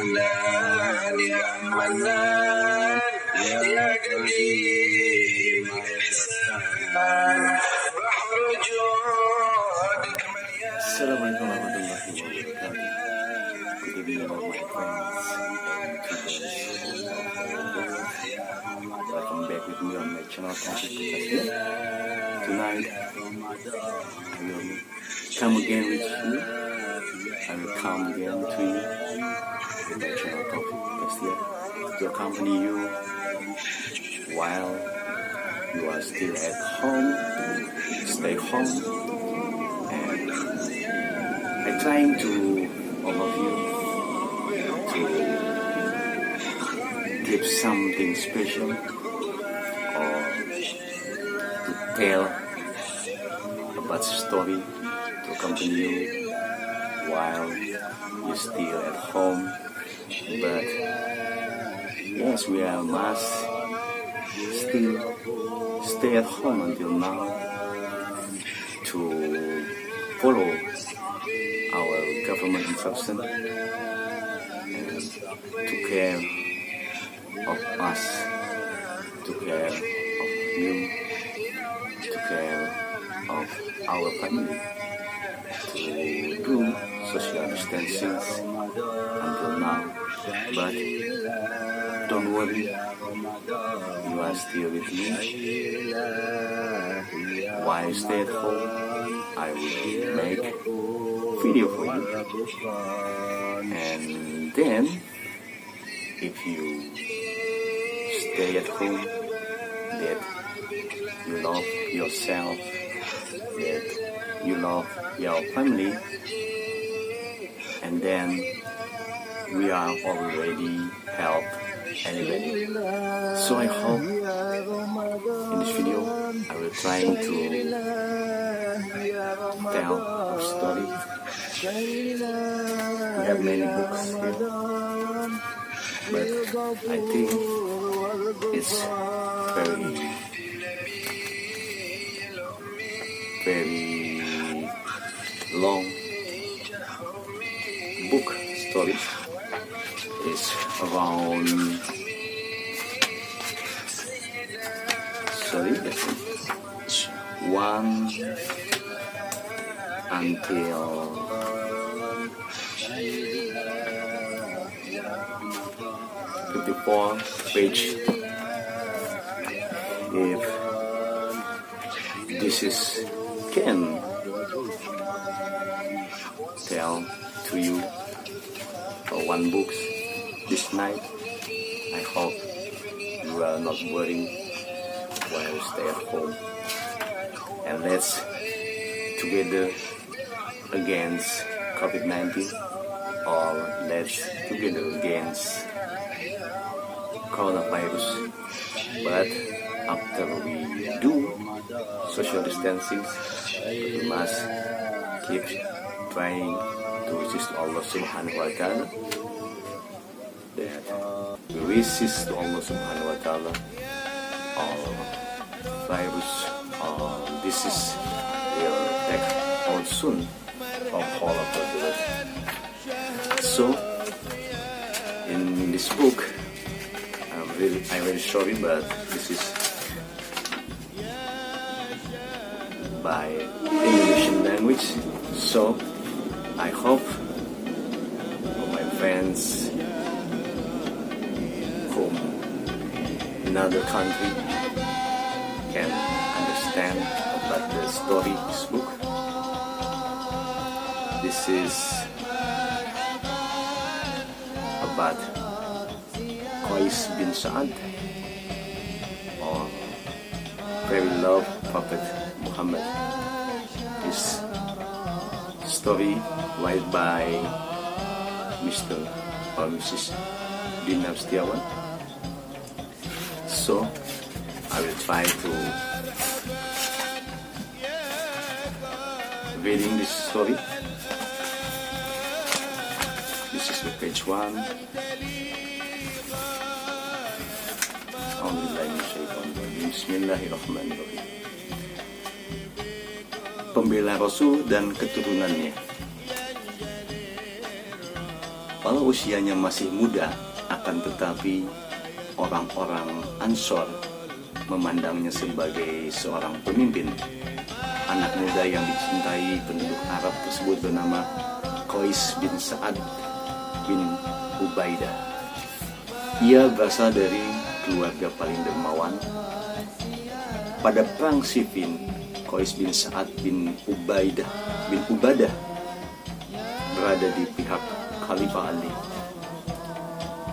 حنان يا منان يا قديم الإحسان بحر جودك مليان. Assalamualaikum warahmatullahi wabarakatuh. Good evening all my friends and YouTubers. Welcome back with me on my channel Taufik Tasbih. Tonight I will come again with you. I will come again to you with my channel Taufik Tasbih to accompany you while you are still at home. Stay home, and I'm trying to all of you to give something special or to tell about story to accompany you while you're still at home. But yes, we must still stay at home until now to follow our government instruction and to care of us, to care of you, to care of our family, to do social distancing until now. But don't worry, you are still with me. While I stay at home, I will make video for you. And then, if you stay at home, that you love yourself, that you love your family, and then we are already help anybody. So I hope in this video I will try to tell a story. We have many books here, but I think it's very long book story. It's around 1 until 54 page. If this is can tell to you for one book this night, I hope you are not worrying while you stay at home. And let's together against COVID-19, or let's together against coronavirus. But after we do social distancing, we must keep trying to resist Allah Subhanahu wa Ta'ala. That we resist to Allah Subhanahu wa Ta'ala all virus or disease will take out soon from all of the world. So in this book, I'm really sorry, but this is by Indonesian language. So I hope my friends from another country can understand about the story of this book. This is about Qais bin Sa'ad, or very loved Prophet Muhammad. This story written by Mr. or Mrs. Dinar Setiawan. So I will try to reading this story. This is the page 1. Bismillahirrahmanirrahim. Pembela Rasul dan keturunannya. Walau usianya masih muda, akan tetapi orang-orang Ansor memandangnya sebagai seorang pemimpin. Anak muda yang dicintai penduduk Arab tersebut bernama Qais bin Sa'ad bin Ubaidah. Ia berasal dari keluarga paling dermawan. Pada perang Siffin, Qais bin Sa'ad bin Ubadah berada di pihak Khalifah Ali.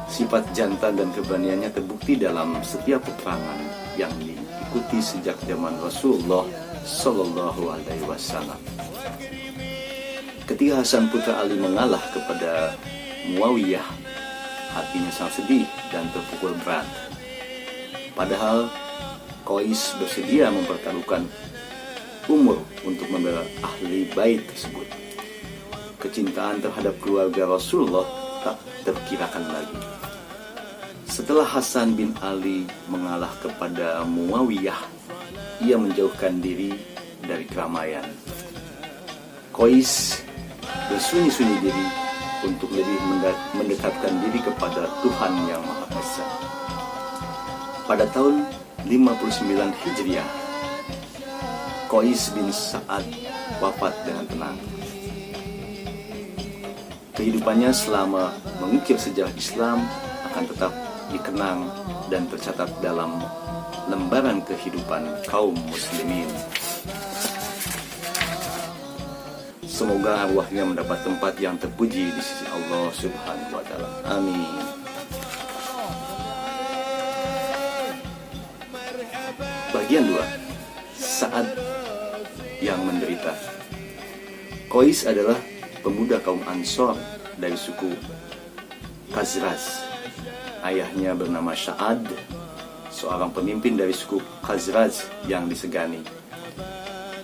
Sifat jantan dan keberaniannya terbukti dalam setiap peperangan yang diikuti sejak zaman Rasulullah Sallallahu Alaihi Wasallam. Ketika Hasan putra Ali mengalah kepada Muawiyah, hatinya sangat sedih dan terpukul berat. Padahal Qais bersedia mempertaruhkan umur untuk membela ahli bait tersebut. Kecintaan terhadap keluarga Rasulullah tak terkirakan lagi. Setelah Hasan bin Ali mengalah kepada Muawiyah, ia menjauhkan diri dari keramaian. Qais bersunyi-sunyi diri untuk lebih mendekatkan diri kepada Tuhan Yang Maha Esa. Pada tahun 59 Hijriah, Qais bin Sa'ad wafat dengan tenang. Kehidupannya selama mengukir sejarah Islam akan tetap dikenang dan tercatat dalam lembaran kehidupan kaum muslimin. Semoga arwahnya mendapat tempat yang terpuji di sisi Allah Subhanahu wa Ta'ala. Amin. Bagian 2. Sa'ad yang menderita. Qais adalah pemuda kaum Ansor dari suku Khazraj. Ayahnya bernama Sa'ad, seorang pemimpin dari suku Khazraj yang disegani.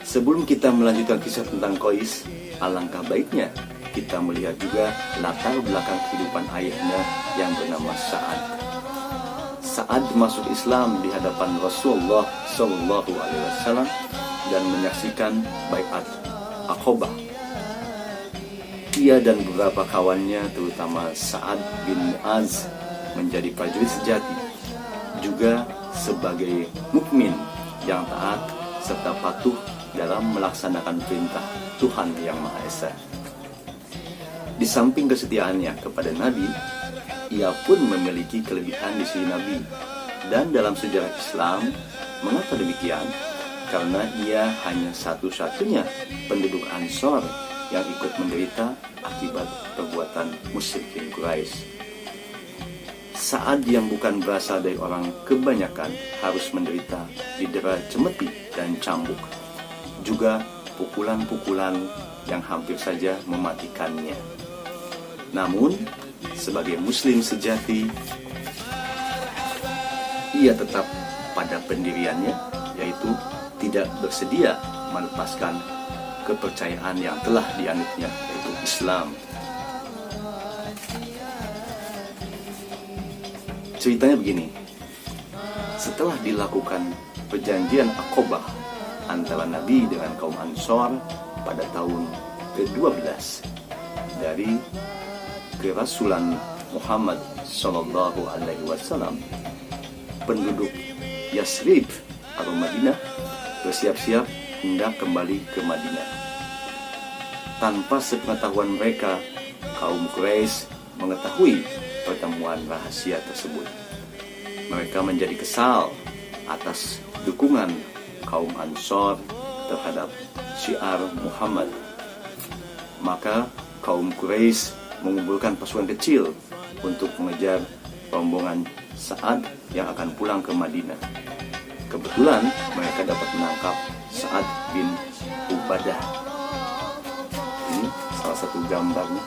Sebelum kita melanjutkan kisah tentang Qais, alangkah baiknya kita melihat juga latar belakang kehidupan ayahnya yang bernama Sa'ad. Sa'ad masuk Islam di hadapan Rasulullah Sallallahu Alaihi Wasallam dan menyaksikan baiat Aqabah. Ia dan beberapa kawannya, terutama Sa'ad bin Mu'az, menjadi prajurit sejati, juga sebagai mukmin yang taat serta patuh dalam melaksanakan perintah Tuhan Yang Maha Esa. Di samping kesetiaannya kepada Nabi, ia pun memiliki kelebihan di sisi Nabi. Dan dalam sejarah Islam, mengapa demikian? Karena ia hanya satu-satunya penduduk Ansor yang ikut menderita akibat perbuatan musyrikin Quraisy. Sa'ad yang bukan berasal dari orang kebanyakan harus menderita didera cemeti dan cambuk, juga pukulan-pukulan yang hampir saja mematikannya. Namun, sebagai muslim sejati, ia tetap pada pendiriannya, yaitu tidak bersedia melepaskan kepercayaan yang telah dianutnya, yaitu Islam. Ceritanya begini, setelah dilakukan perjanjian Aqabah antara Nabi dengan kaum Ansor pada tahun ke-12 dari kerasulan Muhammad Sallallahu Alaihi Wasallam, penduduk Yasrib atau Madinah bersiap-siap hendak kembali ke Madinah. Tanpa sepengetahuan mereka, kaum Quraisy mengetahui pertemuan rahasia tersebut. Mereka menjadi kesal atas dukungan kaum Ansor terhadap syiar Muhammad. Maka kaum Quraisy mengumpulkan pasukan kecil untuk mengejar rombongan Sa'ad yang akan pulang ke Madinah. Kebetulan mereka dapat menangkap Sa'ad bin Ubadah. Ini salah satu gambarnya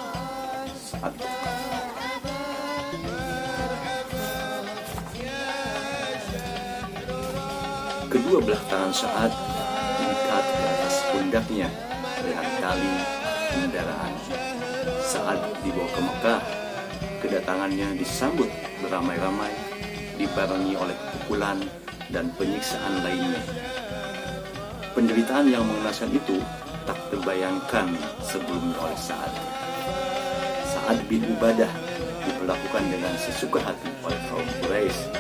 Sa'ad. Kedua belah tangan Sa'ad diikat ke atas pundaknya dengan tali kendaraan. Sa'ad dibawa ke Mekah. Kedatangannya disambut beramai-ramai, dibarengi oleh pukulan dan penyiksaan lainnya. Penderitaan yang mengenaskan itu tak terbayangkan sebelumnya oleh Sa'ad. Sa'ad bin Ubadah diperlakukan dengan sesuka hati oleh kaum Quraisy.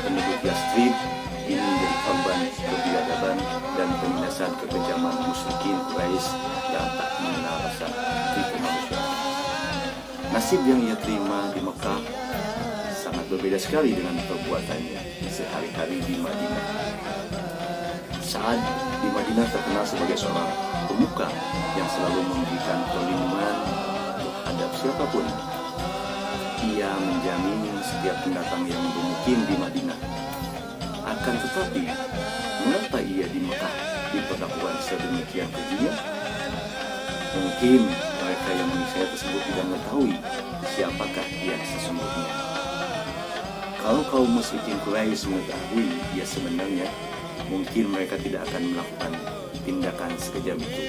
Penduduk Yastrib ini menjadi korban kebiadaban dan penindasan kekejaman musyrikin Quraisy yang tak mengenal rasa kemanusiaan. Nasib yang ia terima di Mekah sangat berbeda sekali dengan perbuatannya sehari-hari di Madinah. Sa'ad di Madinah terkenal sebagai seorang pemuka yang selalu memberikan perlindungan terhadap siapapun. Ia menjamin setiap pendatang yang bermukim di Madinah. Akan tetapi, mengapa ia di Mekah diperlakukan sedemikian kejinya? Mungkin mereka yang mengisahnya tersebut tidak mengetahui siapakah ia sesungguhnya. Kalau kaum musyrikin Quraisy mengetahui ia sebenarnya, mungkin mereka tidak akan melakukan tindakan sekejam itu.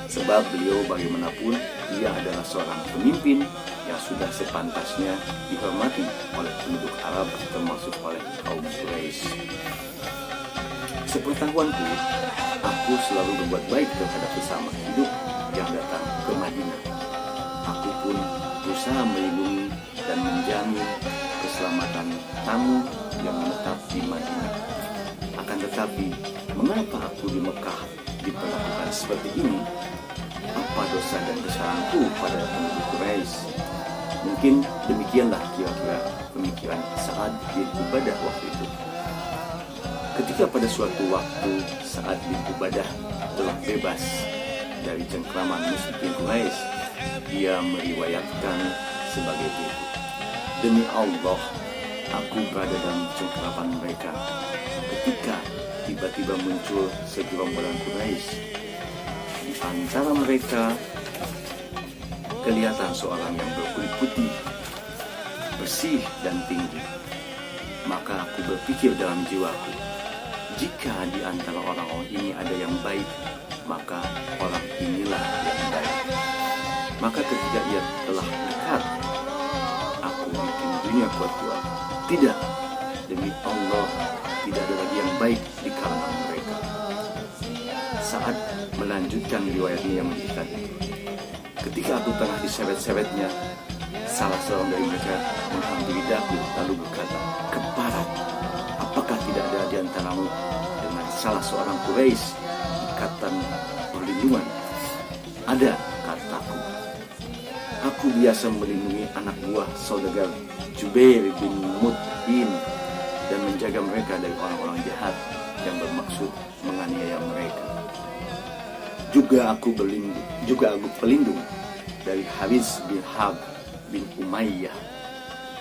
Sebab beliau bagaimanapun, ia adalah seorang pemimpin yang sudah sepantasnya dihormati oleh penduduk Arab termasuk oleh kaum Quraisy. Sepengetahuanku, aku selalu berbuat baik terhadap sesama hidup yang datang ke Madinah. Aku pun berusaha melindungi dan menjamin keselamatan tamu yang menetap di Madinah. Akan tetapi, mengapa aku di Mekah diperlakukan seperti ini? Apa dosa dan kesalahanku pada penduduk Quraisy? Mungkin demikianlah kira-kira pemikiran Sa'ad bin Ubadah waktu itu. Ketika pada suatu waktu Sa'ad bin Ubadah telah bebas dari cengkraman musyrikin Quraisy, dia meriwayatkan sebagai berikut. Demi Allah, aku berada dalam cengkraman mereka ketika tiba-tiba muncul segerombolan Quraisy. Di antara mereka kelihatan seorang yang berkulit putih, bersih dan tinggi. Maka aku berpikir dalam jiwaku, jika di antara orang-orang ini ada yang baik, maka orang inilah yang baik. Maka ketika ia telah dekat, aku bikin dunia kuat-kuat. Tidak, demi Allah, tidak ada lagi yang baik di kalangan mereka. Saat melanjutkan riwayatnya yang menyebutkan itu, ketika aku tengah diseret-seretnya, salah seorang dari mereka menghampiri daku lalu berkata, "Keparat, apakah tidak ada di antaramu dengan salah seorang Quraisy ikatan perlindungan?" "Ada," kataku. "Aku biasa melindungi anak buah saudagar Jubair bin Mut'im dan menjaga mereka dari orang-orang jahat yang bermaksud menganiaya mereka. Juga aku pelindung dari Haris bin Hab bin Umayyah,"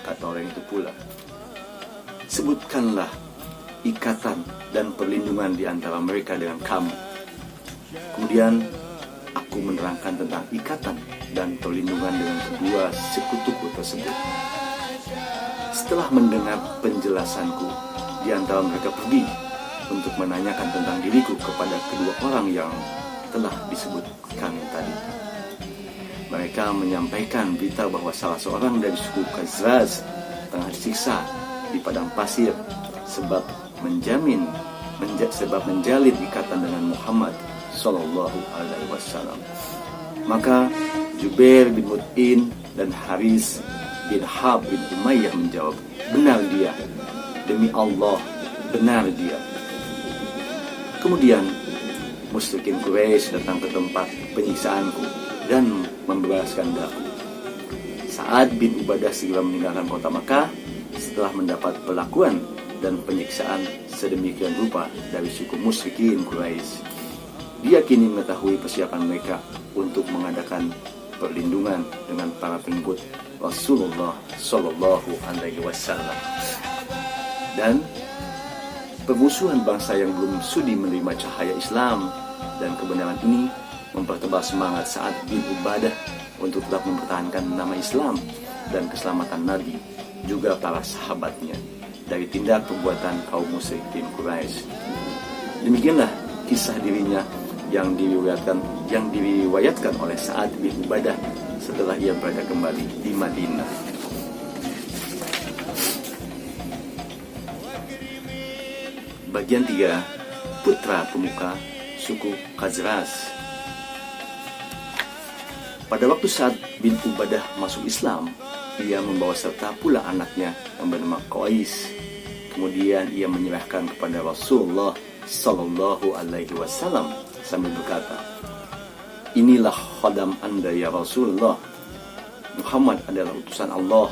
kata orang itu pula. "Sebutkanlah ikatan dan perlindungan di antara mereka dengan kamu." Kemudian aku menerangkan tentang ikatan dan perlindungan dengan kedua sekutuku tersebut. Setelah mendengar penjelasanku, di antara mereka pergi untuk menanyakan tentang diriku kepada kedua orang yang telah disebutkan tadi. Mereka menyampaikan berita bahwa salah seorang dari suku Khazraj tengah disiksa di padang pasir sebab menjalin ikatan dengan Muhammad Sallallahu Alaihi Wasallam. Maka Jubair bin Mut'im dan Haris bin Hab bin Umayyah menjawab, "Benar dia, demi Allah, benar dia." Kemudian musyrikin Quraisy datang ke tempat penyiksaanku dan membebaskan daku. Sa'ad bin Ubadah segera meninggalkan kota Makkah setelah mendapat perlakuan dan penyiksaan sedemikian rupa dari suku musyrikin Quraisy. Dia kini mengetahui persiapan mereka untuk mengadakan perlindungan dengan para pengikut Rasulullah Shallallahu Alaihi Wasallam. Dan permusuhan bangsa yang belum sudi menerima cahaya Islam dan kebenaran ini mempertebal semangat Sa'ad bin Ubadah untuk tetap mempertahankan nama Islam dan keselamatan Nabi juga para sahabatnya dari tindak perbuatan kaum musyrikin Quraisy. Demikianlah kisah dirinya yang diriwayatkan oleh Sa'ad bin Ubadah setelah ia berada kembali di Madinah. Bagian 3, putra pemuka suku Khazraj. Pada waktu Sa'ad bin Ubadah masuk Islam, ia membawa serta pula anaknya yang bernama Qais. Kemudian ia menyerahkan kepada Rasulullah Sallallahu Alaihi Wasallam sambil berkata, "Inilah khadam Anda ya Rasulullah. Muhammad adalah utusan Allah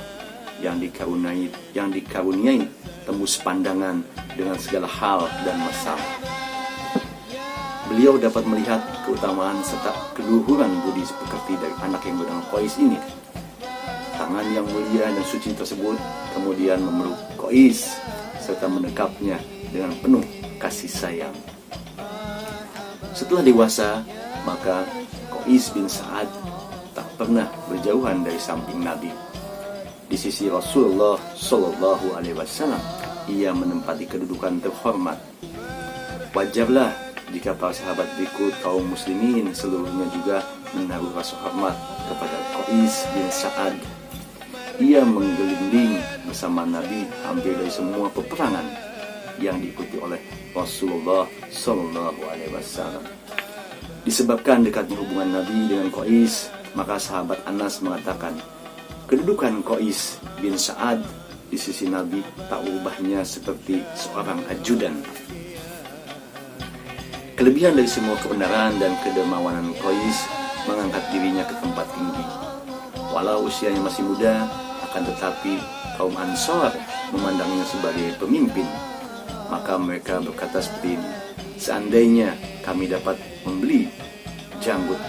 yang dikaruniai tembus pandangan dengan segala hal dan masalah." Beliau dapat melihat keutamaan serta keluhuran budi pekerti dari anak yang bernama Qais ini. Tangan yang mulia dan suci tersebut kemudian memeluk Qais serta mendekapnya dengan penuh kasih sayang. Setelah dewasa, maka Qais bin Sa'ad tak pernah berjauhan dari samping Nabi. Di sisi Rasulullah Shallallahu Alaihi Wasallam, ia menempati kedudukan terhormat. Wajarlah jika para sahabat berikut kaum muslimin seluruhnya juga menaruh rasa hormat kepada Qais bin Sa'ad. Ia menggelinding bersama Nabi hampir dari semua peperangan yang diikuti oleh Rasulullah Sallallahu Alaihi Wasallam. Disebabkan dekatnya hubungan Nabi dengan Qais, maka sahabat Anas mengatakan, kedudukan Qais bin Sa'ad di sisi Nabi tak ubahnya seperti seorang ajudan. Kelebihan dari semua kebenaran dan kedermawanan Qais mengangkat dirinya ke tempat tinggi. Walau usianya masih muda, akan tetapi kaum Ansar memandangnya sebagai pemimpin. Maka mereka berkata seperti ini, seandainya kami dapat membeli janggut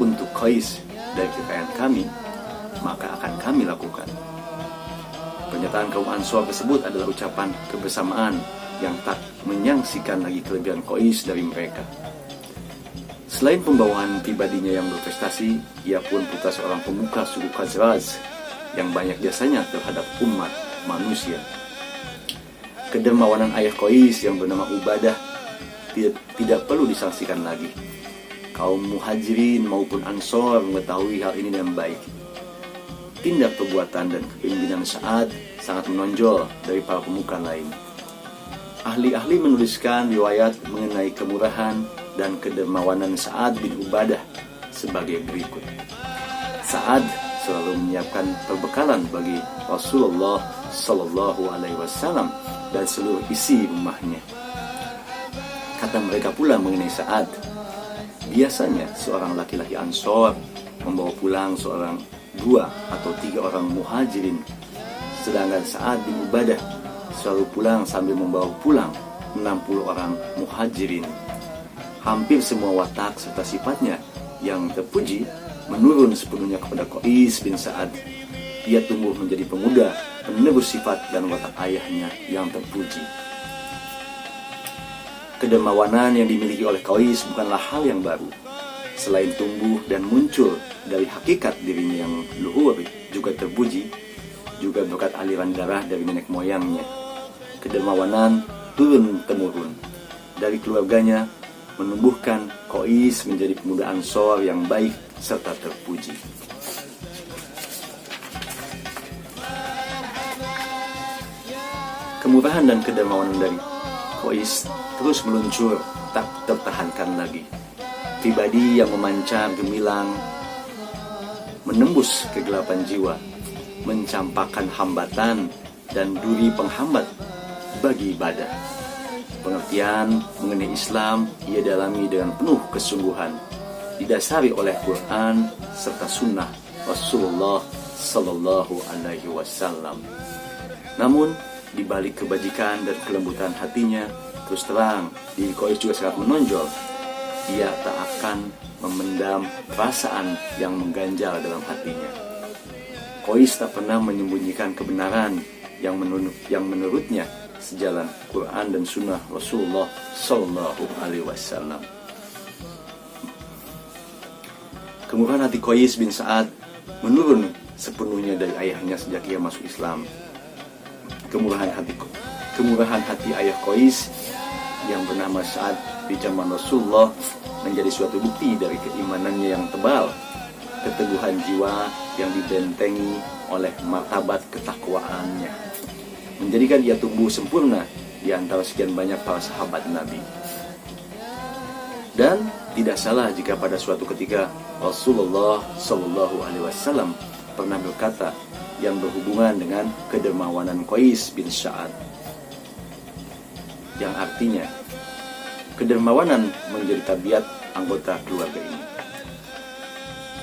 untuk Qais dari kekayaan kami, maka akan kami lakukan. Pernyataan kaum Ansar tersebut adalah ucapan kebersamaan yang tak menyaksikan lagi kelebihan Qais dari mereka. Selain pembawaan pribadinya yang berprestasi, ia pun putra seorang pemuka suku Khazraj yang banyak jasanya terhadap umat manusia. Kedermawanan ayah Qais yang bernama Ubadah tidak perlu disaksikan lagi. Kaum Muhajirin maupun Ansor mengetahui hal ini dengan baik. Tindak perbuatan dan kepemimpinan Sa'ad sangat menonjol dari para pemuka lain. Ahli-ahli menuliskan riwayat mengenai kemurahan dan kedermawanan Sa'ad bin Ubadah sebagai berikut. Sa'ad selalu menyiapkan perbekalan bagi Rasulullah Sallallahu Alaihi Wasallam dan seluruh isi rumahnya. Kata mereka pula mengenai Sa'ad, biasanya seorang laki-laki Ansor membawa pulang seorang, 2 atau 3 orang Muhajirin, sedangkan Sa'ad bin Ubadah selalu pulang sambil membawa pulang 60 orang Muhajirin. Hampir semua watak serta sifatnya yang terpuji menurun sepenuhnya kepada Qais bin Sa'ad. Ia tumbuh menjadi pemuda penerus sifat dan watak ayahnya yang terpuji. Kedermawanan yang dimiliki oleh Qais bukanlah hal yang baru. Selain tumbuh dan muncul dari hakikat dirinya yang luhur juga terpuji, juga berkat aliran darah dari nenek moyangnya. Kedermawanan turun-temurun dari keluarganya menumbuhkan Qais menjadi pemuda Ansor yang baik serta terpuji. Kemurahan dan kedermawanan dari Qais terus meluncur, tak tertahankan lagi. Pribadi yang memancar gemilang, menembus kegelapan jiwa, mencampakkan hambatan dan duri penghambat bagi ibadah. Pengertian mengenai Islam ia dalami dengan penuh kesungguhan, didasari oleh Quran serta sunnah Rasulullah Sallallahu Alaihi Wasallam. Namun di balik kebajikan dan kelembutan hatinya, terus terang diri Qais juga sangat menonjol. Ia tak akan memendam perasaan yang mengganjal dalam hatinya. Qais tak pernah menyembunyikan kebenaran yang menurutnya sejalan Quran dan Sunnah Rasulullah Sallallahu Alaihi Wasallam. Kemurahan hati Qais bin Sa'ad menurun sepenuhnya dari ayahnya sejak ia masuk Islam. Kemurahan hati ayah Qais yang bernama Sa'ad di zaman Rasulullah menjadi suatu bukti dari keimanannya yang tebal, keteguhan jiwa yang dibentengi oleh martabat ketakwaannya, menjadikan ia tumbuh sempurna di antara sekian banyak para sahabat Nabi. Dan tidak salah jika pada suatu ketika Rasulullah Shallallahu Alaihi Wasallam pernah berkata yang berhubungan dengan kedermawanan Qais bin Sa'ad, yang artinya kedermawanan menjadi tabiat anggota keluarga ini.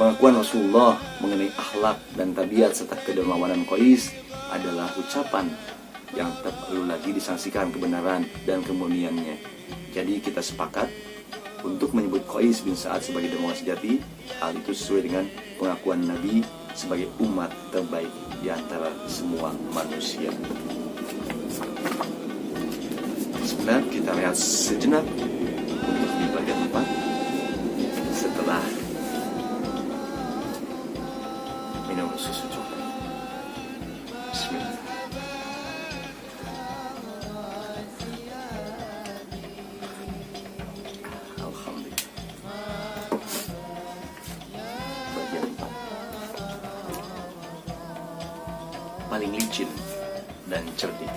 Pengakuan Rasulullah mengenai akhlak dan tabiat serta kedermawanan Qais adalah ucapan yang tak perlu lagi disangsikan kebenaran dan kemurniannya. Jadi kita sepakat untuk menyebut Qais bin Sa'ad sebagai dermawan sejati. Hal itu sesuai dengan pengakuan Nabi sebagai umat terbaik di antara semua manusia. Sebentar kita lihat sejenak untuk di bagian 4 setelah minum susu coklat. Bismillah. Bagian 4. Paling licin dan cerdik.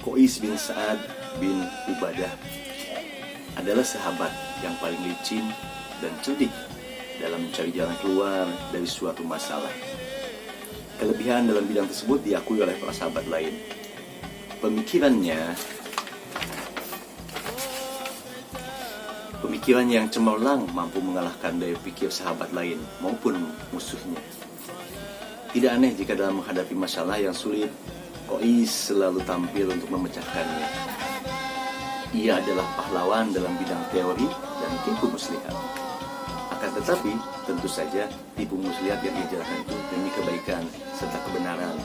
Qais bin Sa'ad bin Ubadah adalah sahabat yang paling licin dan cerdik dalam mencari jalan keluar dari suatu masalah. Kelebihan dalam bidang tersebut diakui oleh para sahabat lain. Pemikiran yang cemerlang mampu mengalahkan daya pikir sahabat lain maupun musuhnya. Tidak aneh jika dalam menghadapi masalah yang sulit, Qais selalu tampil untuk memecahkannya. Ia adalah pahlawan dalam bidang teori dan tipu muslihat. Akan tetapi, tentu saja tipu muslihat yang dijalankan itu demi kebaikan serta kebenaran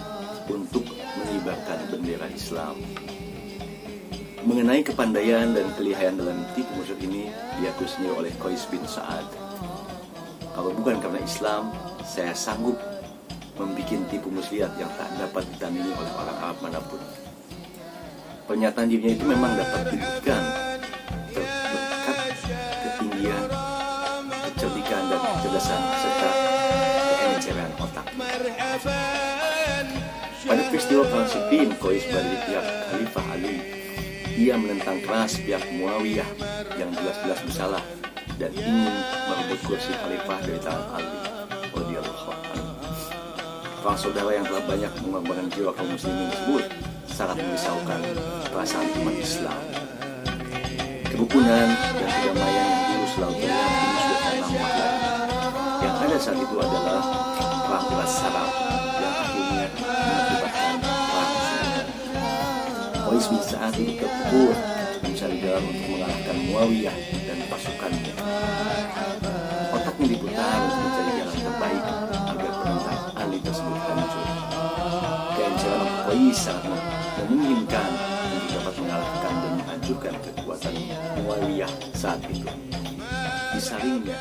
untuk mengibarkan bendera Islam. Mengenai kepandaian dan kelihayan dalam tipu muslihat ini diakui sendiri oleh Qais bin Sa'ad. Kalau bukan karena Islam, saya sanggup membuat tipu muslihat yang tak dapat ditandingi oleh orang Arab manapun. Pernyataan dirinya itu memang dapat dibuktikan berkat ketinggian, kecerdikan dan kecerdasan serta keenceran otak. Pada peristiwa perang Siffin, Qais berada di pihak Khalifah Ali. Ia menentang keras pihak Muawiyah yang jelas-jelas bersalah dan ingin merebut kursi Khalifah dari tangan Ali radhiyallahu anhu. Perang saudara yang telah banyak mengorbankan jiwa kaum muslimin tersebut sangat merisaukan perasaan umat Islam. Kerukunan dan kedamaian yang dulu selalu terlihat kini sudah tak nampak lagi. Yang ada saat itu adalah perang belas saraf yang akhirnya mengakibatkan perang saudara. Qais bin Sa'ad itu terpukul mencari jalan untuk mengalahkan Muawiyah dan pasukannya. Otaknya diputar untuk mencari jalan terbaik agar penentang Ali tersebut hancur. Keenceran Qais sangat memungkinkan untuk dapat mengalahkan dan menghancurkan kekuatan Muawiyah saat itu. Disalingnya